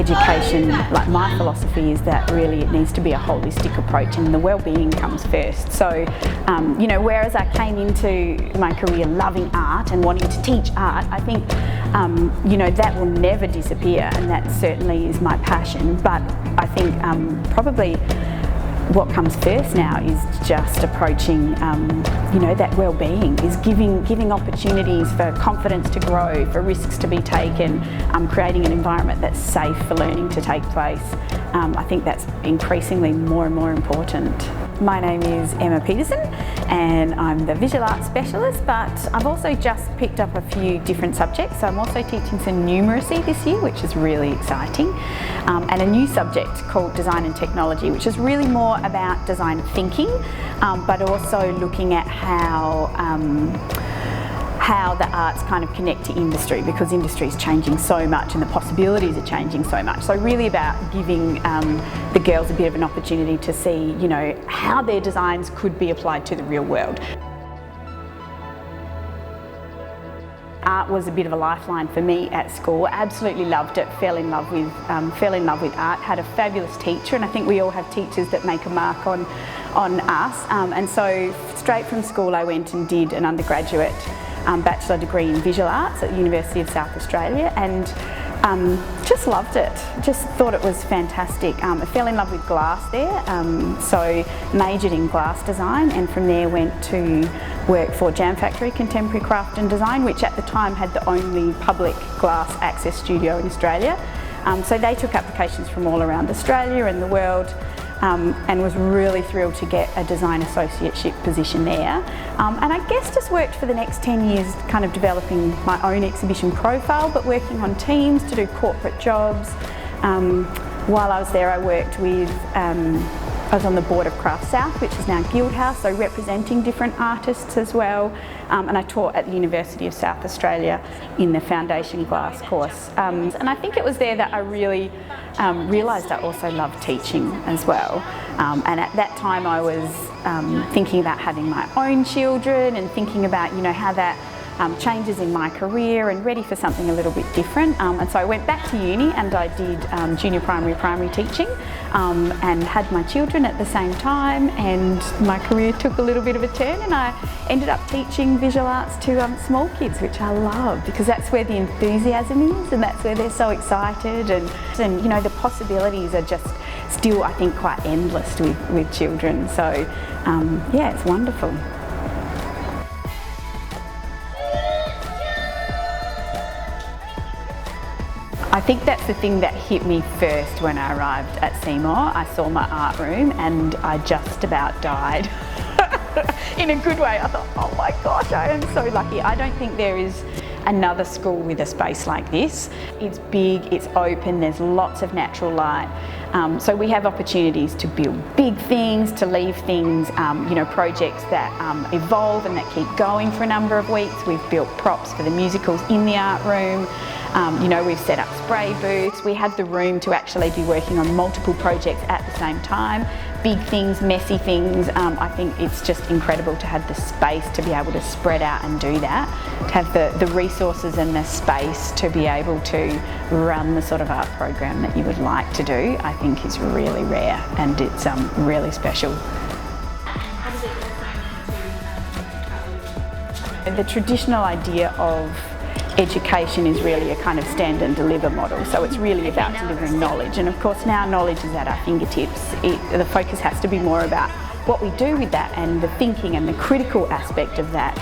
education, like my philosophy is that really it needs to be a holistic approach and the well-being comes first. So, you know, whereas I came into my career loving art and wanting to teach art, I think, you know, that will never disappear, and that certainly is my passion. But I think probably what comes first now is just approaching, you know, that well-being, is giving opportunities for confidence to grow, for risks to be taken, creating an environment that's safe for learning to take place. I think that's increasingly more and more important. My name is Petersen and I'm the visual arts specialist, but I've also just picked up a few different subjects. So I'm also teaching some numeracy this year, which is really exciting, and a new subject called design and technology, which is really more about design thinking, but also looking at how the arts kind of connect to industry, because industry is changing so much and the possibilities are changing so much. So really about giving the girls a bit of an opportunity to see, you know, how their designs could be applied to the real world. Art was a bit of a lifeline for me at school. Absolutely loved it, fell in love with art, had a fabulous teacher, and I think we all have teachers that make a mark on us. And so straight from school I went and did an undergraduate bachelor degree in visual arts at the University of South Australia, and just loved it, just thought it was fantastic. I fell in love with glass there, so majored in glass design, and from there went to work for Jam Factory Contemporary Craft and Design, which at the time had the only public glass access studio in Australia. So they took applications from all around Australia and the world, and was really thrilled to get a design associateship position there. And I guess just worked for the next 10 years kind of developing my own exhibition profile, but working on teams to do corporate jobs. While I was there I worked with, I was on the board of Craft South, which is now Guildhouse, so representing different artists as well. And I taught at the University of South Australia in the Foundation Glass course. And I think it was there that I really realised I also loved teaching as well. And at that time I was thinking about having my own children and thinking about, you know, how that changes in my career and ready for something a little bit different. And so I went back to uni and I did junior primary teaching and had my children at the same time, and my career took a little bit of a turn and I ended up teaching visual arts to small kids, which I love because that's where the enthusiasm is and that's where they're so excited, and you know, the possibilities are just still, I think, quite endless with children. So yeah, it's wonderful. I think that's the thing that hit me first when I arrived at Seymour. I saw my art room and I just about died. In a good way. I thought, oh my gosh, I am so lucky. I don't think there is another school with a space like this. It's big, it's open, there's lots of natural light. So we have opportunities to build big things, to leave things, you know, projects that evolve and that keep going for a number of weeks. We've built props for the musicals in the art room. You know, we've set up spray booths. We have the room to actually be working on multiple projects at the same time. Big things, messy things. I think it's just incredible to have the space to be able to spread out and do that. To have the resources and the space to be able to run the sort of art program that you would like to do, I think is really rare, and it's really special. The traditional idea of education is really a kind of stand and deliver model, so it's really about delivering knowledge, and of course now knowledge is at our fingertips. The focus has to be more about what we do with that and the thinking and the critical aspect of that,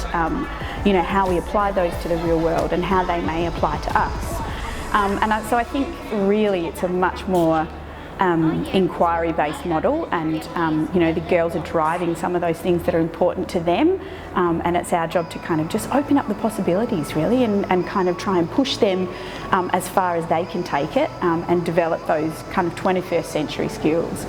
you know, how we apply those to the real world and how they may apply to us. So I think really it's a much more inquiry-based model, and you know, the girls are driving some of those things that are important to them, and it's our job to kind of just open up the possibilities really, and kind of try and push them as far as they can take it, and develop those kind of 21st century skills.